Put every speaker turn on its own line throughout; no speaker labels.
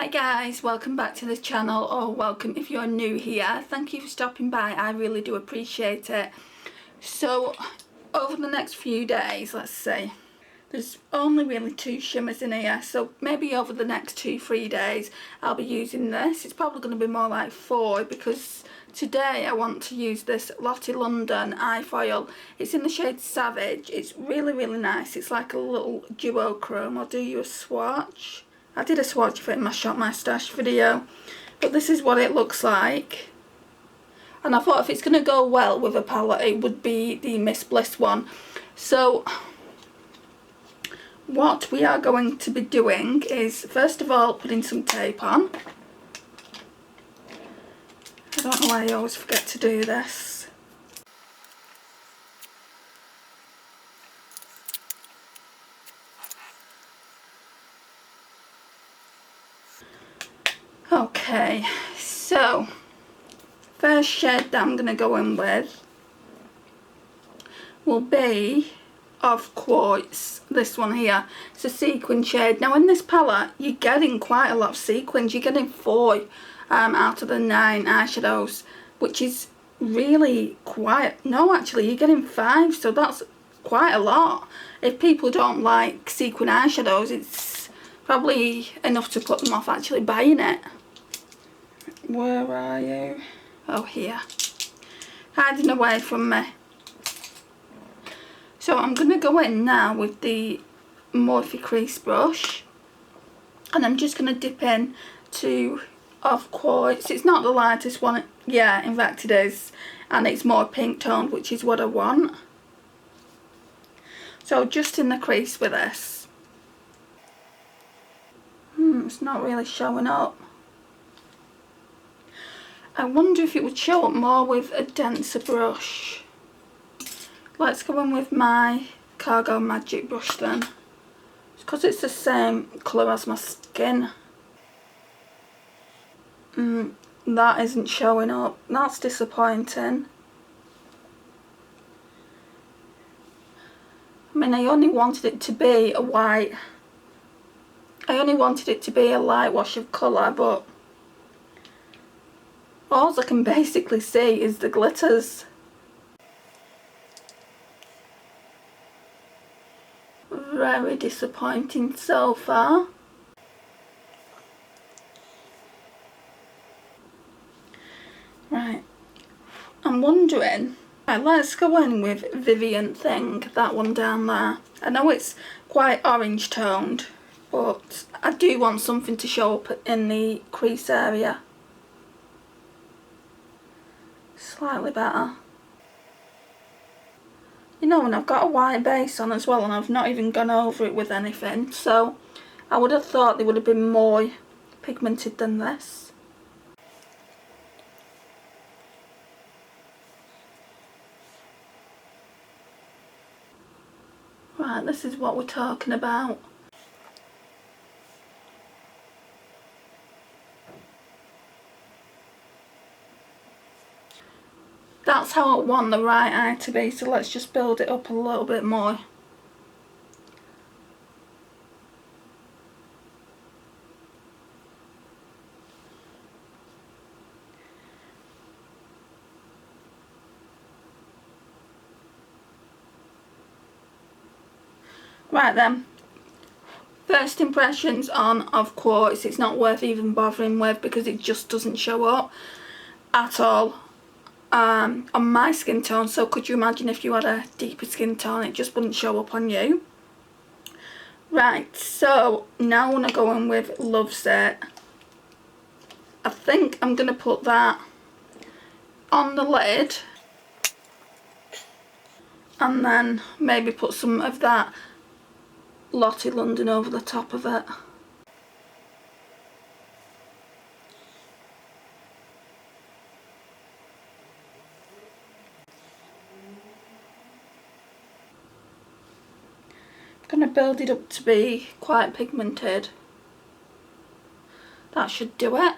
Hi guys, welcome back to the channel, or welcome if you're new here. Thank you for stopping by, I really do appreciate it. So over the next few days, let's see, there's only really 2 shimmers in here, so maybe over the next 2-3 days I'll be using this. It's probably going to be more like 4 because today I want to use this Lottie London eye foil. It's in the shade Savage. It's really nice. It's like a little duochrome. I'll do you a swatch. I did a swatch of it in my Shop My Stash video, but this is what it looks like. And I thought if it's going to go well with a palette, it would be the Miss Bliss one. So what we are going to be doing is, first of all, putting some tape on. I don't know why I always forget to do this. Okay, so first shade that I'm going to go in with will be of Quartz, this one here. It's a sequin shade. Now in this palette you're getting quite a lot of sequins. You're getting 4 out of the 9 eyeshadows, which is really quite, no actually you're getting 5, so that's quite a lot. If people don't like sequin eyeshadows, it's probably enough to put them off actually buying it. Where are you? Oh, here. Hiding away from me. So I'm going to go in now with the Morphe crease brush, and I'm just going to dip in to Of Quartz. It's not the lightest one, yeah, in fact it is, and it's more pink toned, which is what I want. So just in the crease with this. It's not really showing up. I wonder if it would show up more with a denser brush. Let's go in with my Cargo Magic brush then. It's because it's the same colour as my skin. That isn't showing up. That's disappointing. I mean, I only wanted it to be a white. I only wanted it to be a light wash of colour, but all I can basically see is the glitters. Very disappointing so far. Right, I'm wondering, right, let's go in with Vivian Thing, that one down there. I know it's quite orange toned, but I do want something to show up in the crease area. Slightly better. You know, and I've got a white base on as well, and I've not even gone over it with anything, so I would have thought they would have been more pigmented than this. Right, this is what we're talking about. That's how I want the right eye to be, so let's just build it up a little bit more. Right then, first impressions on Of Quartz. It's not worth even bothering with because it just doesn't show up at all on my skin tone. So could you imagine if you had a deeper skin tone, it just wouldn't show up on you. Right, so now I want to go in with Loves It. I think I'm going to put that on the lid and then maybe put some of that Lottie London over the top of it. I'm going to build it up to be quite pigmented. That should do it.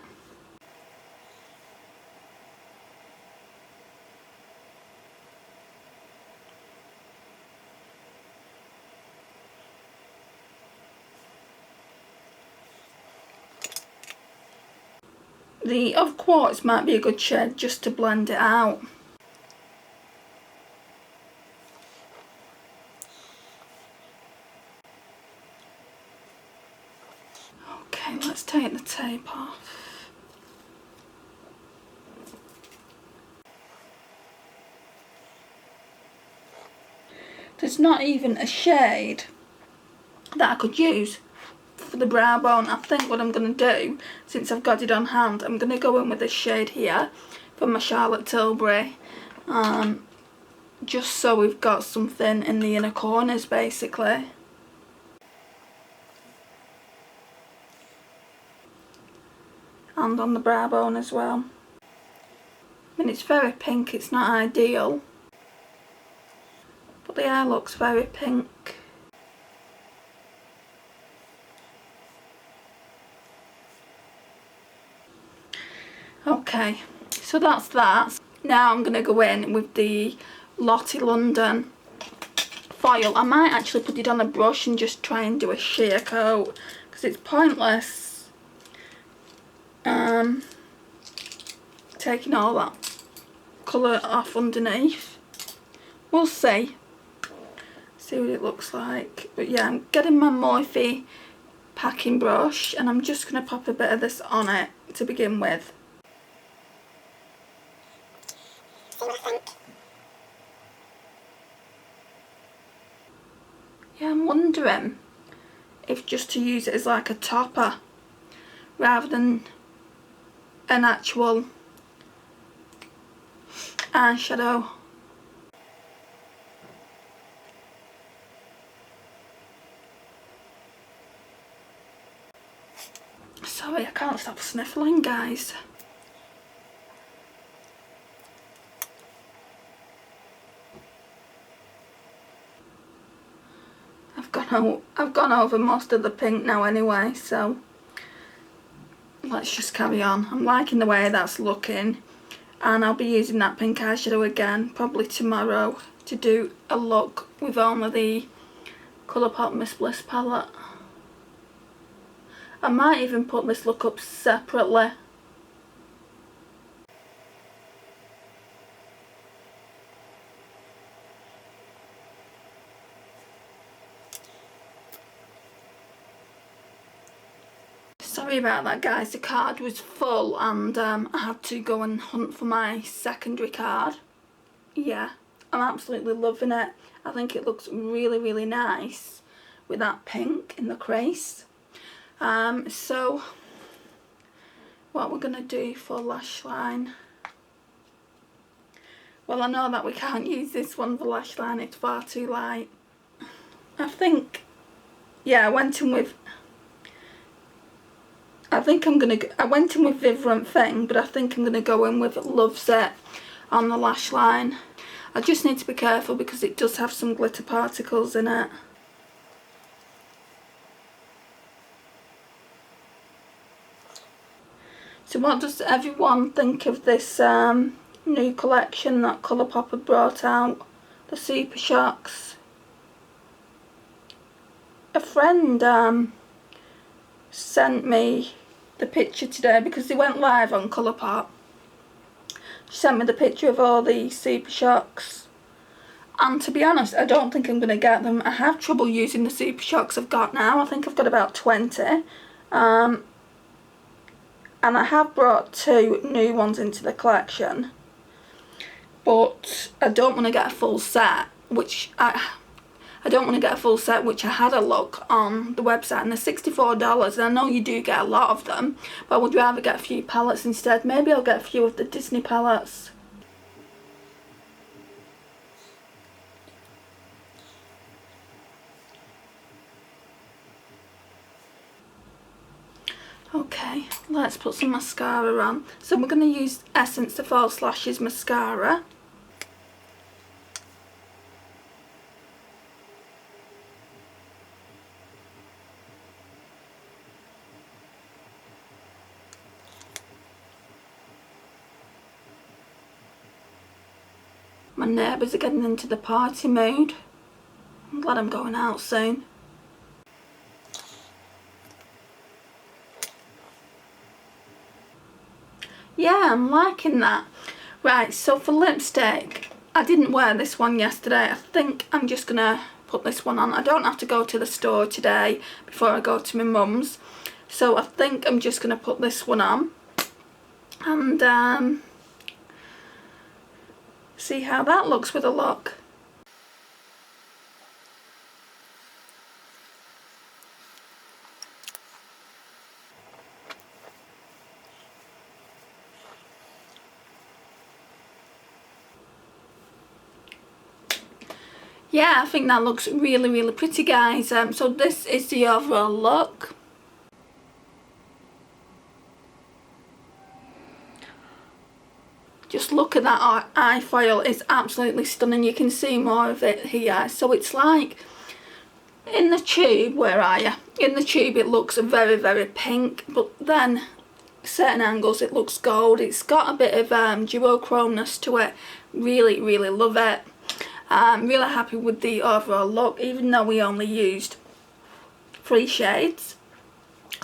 The of Quartz might be a good shade just to blend it out. Okay, let's take the tape off. There's not even a shade that I could use for the brow bone. I think what I'm going to do, since I've got it on hand, I'm going to go in with this shade here from my Charlotte Tilbury, just so we've got something in the inner corners basically. And on the brow bone as well. I mean, it's very pink, it's not ideal, but the eye looks very pink. Okay, so that's that. Now I'm going to go in with the Lottie London foil. I might actually put it on a brush and just try and do a sheer coat, because it's pointless taking all that colour off underneath. We'll see what it looks like. But yeah, I'm getting my Morphe packing brush and I'm just going to pop a bit of this on it to begin with. Yeah, I'm wondering if just to use it as like a topper rather than an actual eyeshadow. Sorry, I can't stop sniffling, guys. I've gone over most of the pink now anyway, so let's just carry on. I'm liking the way that's looking, and I'll be using that pink eyeshadow again probably tomorrow to do a look with only the Colourpop Miss Bliss palette. I might even put this look up separately. Sorry about that, guys, the card was full and I had to go and hunt for my secondary card. Yeah, I'm absolutely loving it. I think it looks really, really nice with that pink in the crease. So what we're going to do for lash line, well, I know that we can't use this one for lash line, it's far too light. I think, yeah, I went in with Vibrant Thing, but I think I'm going to go in with Loves It on the lash line. I just need to be careful because it does have some glitter particles in it. So what does everyone think of this new collection that Colourpop had brought out, the Super Shocks? A friend sent me the picture today because they went live on Colourpop. She sent me the picture of all the Super Shocks, and to be honest, I don't think I'm going to get them. I have trouble using the Super Shocks I've got now. I think I've got about 20. And I have brought 2 new ones into the collection, but I don't want to get a full set, which I had a look on the website and they're $64, and I know you do get a lot of them, but I would rather get a few palettes instead. Maybe I'll get a few of the Disney palettes. Okay, let's put some mascara on. So we're going to use Essence the False Lashes mascara. My neighbours are getting into the party mood. I'm glad I'm going out soon. I'm liking that. Right, so for lipstick, I didn't wear this one yesterday. I think I'm just gonna put this one on. I don't have to go to the store today before I go to my mum's, so I think I'm just gonna put this one on and see how that looks with a look. Yeah, I think that looks really, really pretty, guys. So this is the overall look. Just look at that eye foil, it's absolutely stunning. You can see more of it here. So it's like, in the tube, where are you? In the tube it looks very, very pink, but then certain angles it looks gold. It's got a bit of duochromeness to it. Really, really love it. I'm really happy with the overall look, even though we only used 3 shades.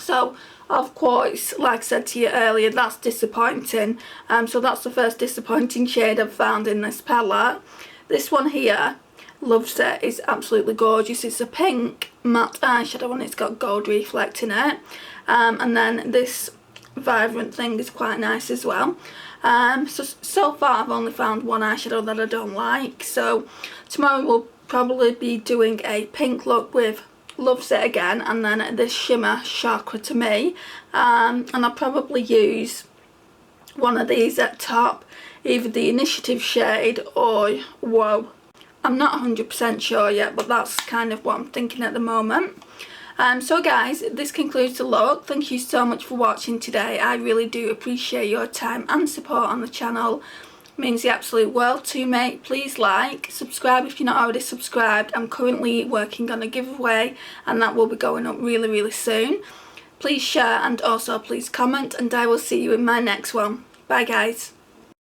So of course, like I said to you earlier, that's disappointing. So that's the first disappointing shade I've found in this palette. This one here, loves it, it's absolutely gorgeous. It's a pink matte eyeshadow and it's got gold reflect in it. And then this vibrant thing is quite nice as well. So far I've only found one eyeshadow that I don't like. So tomorrow we'll probably be doing a pink look with Loves It again, and then this shimmer chakra to me, and I'll probably use one of these at top, either the Initiative shade or Whoa. I'm not 100% sure yet, but that's kind of what I'm thinking at the moment. So guys, this concludes the look. Thank you so much for watching today. I really do appreciate your time and support on the channel. Means the absolute world to me. Please like, subscribe if you're not already subscribed. I'm currently working on a giveaway and that will be going up really, really soon. Please share and also please comment, and I will see you in my next one. Bye guys.